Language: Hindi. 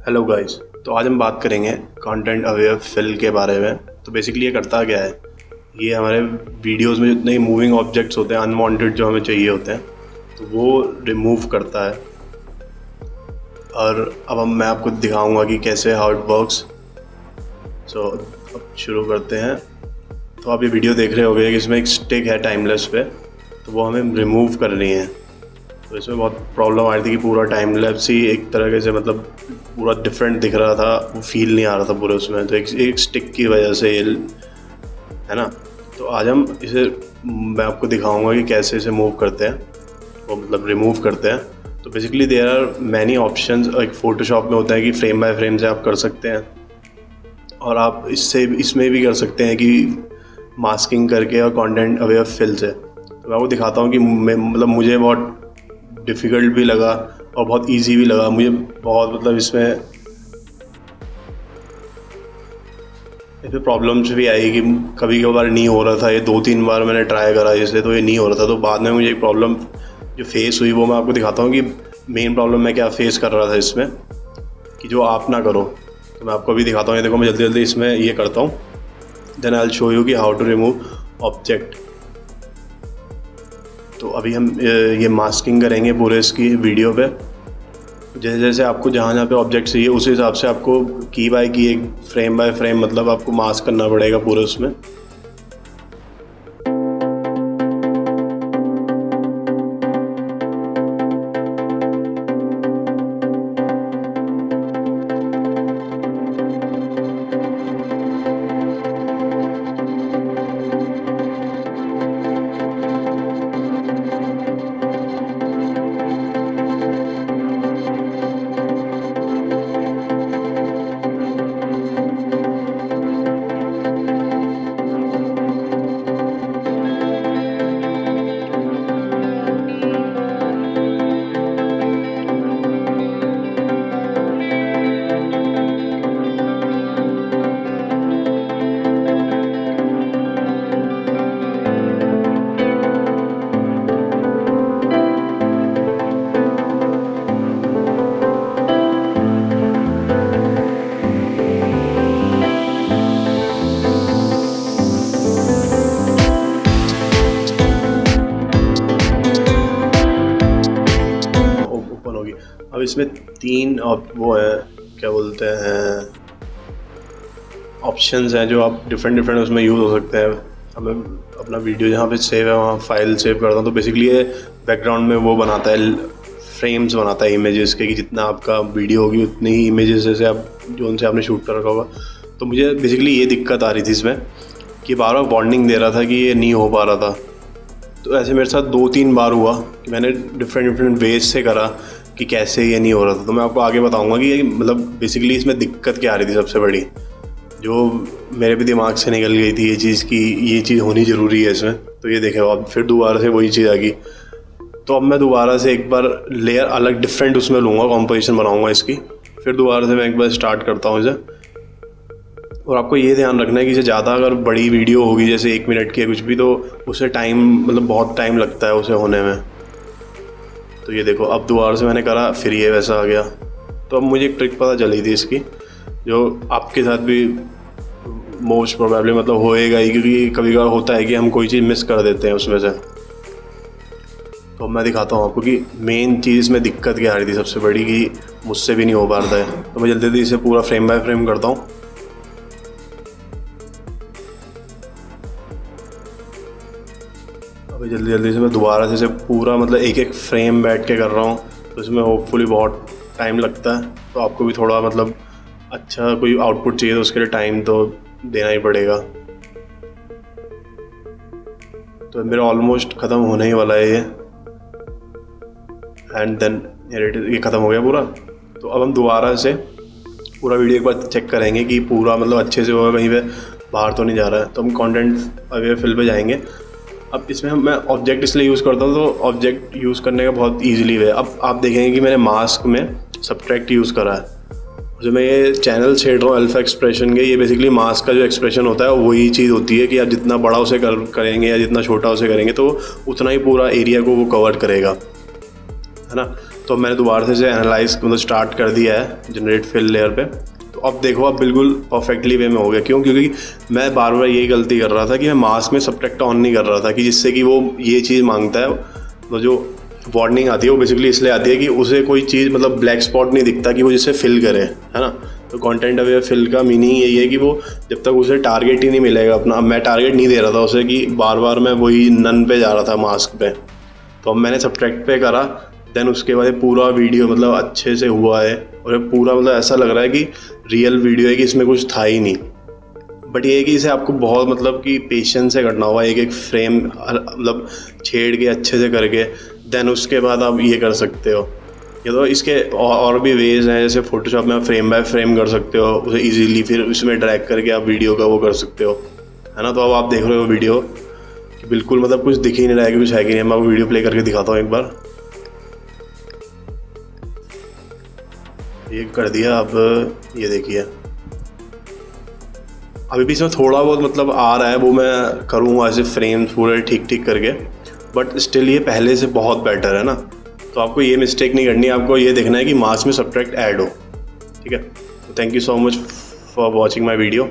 हेलो गाइस, तो आज हम बात करेंगे कंटेंट अवेयर फिल के बारे में। तो बेसिकली ये करता क्या है, ये हमारे वीडियोस में जितने मूविंग ऑब्जेक्ट्स होते हैं, अनवांटेड जो हमें चाहिए होते हैं, तो वो रिमूव करता है। और अब मैं आपको दिखाऊंगा कि कैसे हाउ इट वर्क्स। सो अब शुरू करते हैं। तो आप ये वीडियो देख रहे होंगे कि इसमें एक स्टिक है टाइमलेस पे, तो वो हमें रिमूव करनी है। तो इसमें बहुत प्रॉब्लम आ रही थी कि पूरा टाइम लैप्स ही एक तरह से मतलब पूरा डिफरेंट दिख रहा था, वो फील नहीं आ रहा था पूरे उसमें। तो एक स्टिक की वजह से ये है ना। तो आज हम इसे मैं आपको दिखाऊंगा कि कैसे इसे मूव करते हैं, वो मतलब रिमूव करते हैं। तो basically there are many options. एक फ़ोटोशॉप में होता है कि फ्रेम बाय फ्रेम से आप कर सकते हैं, और आप इसमें भी कर सकते हैं कि मास्किंग करके और कंटेंट अवेयर फिल से। तो मैं आपको दिखाता हूँ कि मतलब मुझे बहुत डिफ़िकल्ट भी लगा और बहुत इजी भी लगा मुझे। बहुत मतलब इसमें प्रॉब्लम्स भी आई कि कभी कभार नहीं हो रहा था। ये 2-3 बार मैंने ट्राई करा इसे, तो ये नहीं हो रहा था। तो बाद में मुझे एक प्रॉब्लम जो फेस हुई वो मैं आपको दिखाता हूँ कि मेन प्रॉब्लम मैं क्या फेस कर रहा था इसमें, कि जो आप ना करो। तो मैं आपको अभी दिखाता हूँ। ये देखो, मैं जल्दी जल्दी इसमें ये करता हूँ, then I will show you कि हाउ टू रिमूव ऑब्जेक्ट। तो अभी हम ये मास्किंग करेंगे पूरे इसकी वीडियो पे। जैसे जैसे आपको जहाँ जहाँ पे ऑब्जेक्ट चाहिए उस हिसाब से आपको की बाय की एक फ्रेम बाय फ्रेम मतलब आपको मास्क करना पड़ेगा पूरे उसमें। अब इसमें 3 वो है, क्या बोलते हैं, ऑप्शंस हैं जो आप डिफरेंट उसमें यूज़ हो सकते हैं। अब मैं अपना वीडियो जहाँ पे सेव है वहाँ फाइल सेव करता हूँ। तो बेसिकली ये बैकग्राउंड में वो बनाता है, फ्रेम्स बनाता है इमेजेस के, कि जितना आपका वीडियो होगी उतनी ही इमेजेस जैसे आप जो उनसे आपने शूट कर रखा होगा। तो मुझे बेसिकली ये दिक्कत आ रही थी इसमें कि बार बार वार्निंग दे रहा था कि ये नहीं हो पा रहा था। तो ऐसे मेरे साथ 2-3 बार हुआ कि मैंने डिफरेंट वेज से करा कि कैसे ये नहीं हो रहा था। तो मैं आपको आगे बताऊंगा कि मतलब बेसिकली इसमें दिक्कत क्या आ रही थी सबसे बड़ी, जो मेरे भी दिमाग से निकल गई थी ये चीज़ कि ये चीज़ होनी ज़रूरी है इसमें। तो ये देखे अब फिर दोबारा से वही चीज़ आ गई। तो अब मैं दोबारा से एक बार लेयर अलग डिफरेंट उसमें लूँगा, कॉम्पोजिशन बनाऊँगा इसकी। फिर दोबारा से मैं एक बार स्टार्ट करता हूँ इसे। और आपको ये ध्यान रखना है कि इसे ज़्यादा अगर बड़ी वीडियो होगी जैसे 1 मिनट की है कुछ भी, तो उसे टाइम मतलब बहुत टाइम लगता है उसे होने में। तो ये देखो, अब दोबारा से मैंने करा, फिर ये वैसा आ गया। तो अब मुझे एक ट्रिक पता चली थी इसकी, जो आपके साथ भी मोस्ट प्रोबेबली मतलब होएगा ही, क्योंकि कभी कभार होता है कि हम कोई चीज़ मिस कर देते हैं उसमें से। तो मैं दिखाता हूँ आपको कि मेन चीज़ में दिक्कत क्या आ रही थी सबसे बड़ी, कि मुझसे भी नहीं हो पा रहा है। तो मैं जल्दी जल्दी इसे पूरा फ्रेम बाय फ्रेम करता हूँ। अभी जल्दी जल्दी से मैं दोबारा से इसे पूरा मतलब एक फ्रेम बैठ के कर रहा हूँ। तो इसमें होपफुली बहुत टाइम लगता है। तो आपको भी थोड़ा मतलब अच्छा कोई आउटपुट चाहिए तो उसके लिए टाइम तो देना ही पड़ेगा। तो मेरा ऑलमोस्ट ख़त्म होने ही वाला है ये, एंड देन ये ख़त्म हो गया पूरा। तो अब हम दोबारा से पूरा वीडियो एक बार चेक करेंगे कि पूरा मतलब अच्छे से होगा, कहीं पे बाहर तो नहीं जा रहा है। तो हम कंटेंट अवेयर फिल पे जाएंगे। अब इसमें मैं ऑब्जेक्ट इसलिए यूज़ करता हूँ, तो ऑब्जेक्ट यूज़ करने का बहुत ईजिली वे। अब आप देखेंगे कि मैंने मास्क में सब्ट्रैक्ट यूज़ करा है। जो मैं ये चैनल छेड़ रहा हूँ अल्फा एक्सप्रेशन के, ये बेसिकली मास्क का जो एक्सप्रेशन होता है वही चीज़ होती है कि आप जितना बड़ा उसे करेंगे या जितना छोटा उसे करेंगे तो उतना ही पूरा एरिया को वो कवर करेगा, है ना। तो मैंने दोबारा से इसे एनालाइज मतलब स्टार्ट कर दिया है जनरेट फिल लेयर पे। तो अब देखो अब बिल्कुल परफेक्टली वे में हो गया। क्यों? क्योंकि मैं बार बार यही गलती कर रहा था कि मैं मास्क में सबट्रैक्ट ऑन नहीं कर रहा था, कि जिससे कि वो ये चीज़ मांगता है, तो जो वार्निंग आती है वो बेसिकली इसलिए आती है कि उसे कोई चीज़ मतलब ब्लैक स्पॉट नहीं दिखता कि वो जिसे फिल करे, है ना। तो कंटेंट अवेयर फिल का मीनिंग यही है कि वो जब तक उसे टारगेट ही नहीं मिलेगा अपना, मैं टारगेट नहीं दे रहा था उसे कि बार बार मैं वही नन पे जा रहा था मास्क पे, तो अब मैंने सबट्रैक्ट पे करा। देन उसके बाद पूरा वीडियो मतलब अच्छे से हुआ है और ये पूरा मतलब ऐसा लग रहा है कि रियल वीडियो है, कि इसमें कुछ था ही नहीं। बट ये है कि इसे आपको बहुत मतलब कि पेशेंस से करना होगा, एक एक फ्रेम मतलब छेड़ के अच्छे से करके, देन उसके बाद आप ये कर सकते हो। ये तो इसके और भी वेज हैं, जैसे फोटोशॉप में आप फ्रेम बाय फ्रेम कर सकते हो उसे इजीली, फिर उसमें ड्रैग करके आप वीडियो का वो कर सकते हो, है ना। तो अब आप देख रहे हो वीडियो कि बिल्कुल मतलब कुछ दिख ही नहीं रहा है कि कुछ है कि नहीं। मैं आपको वीडियो प्ले करके दिखाता हूँ एक बार। ये कर दिया, अब ये देखिए अभी भी इसमें थोड़ा बहुत मतलब आ रहा है, वो मैं करूँगा ऐसे फ्रेम्स पूरे ठीक ठीक करके, बट स्टिल ये पहले से बहुत बेटर है ना। तो आपको ये मिस्टेक नहीं करनी है, आपको ये देखना है कि मास्क में सबट्रैक्ट ऐड हो, ठीक है। तो thank you so much for watching my video.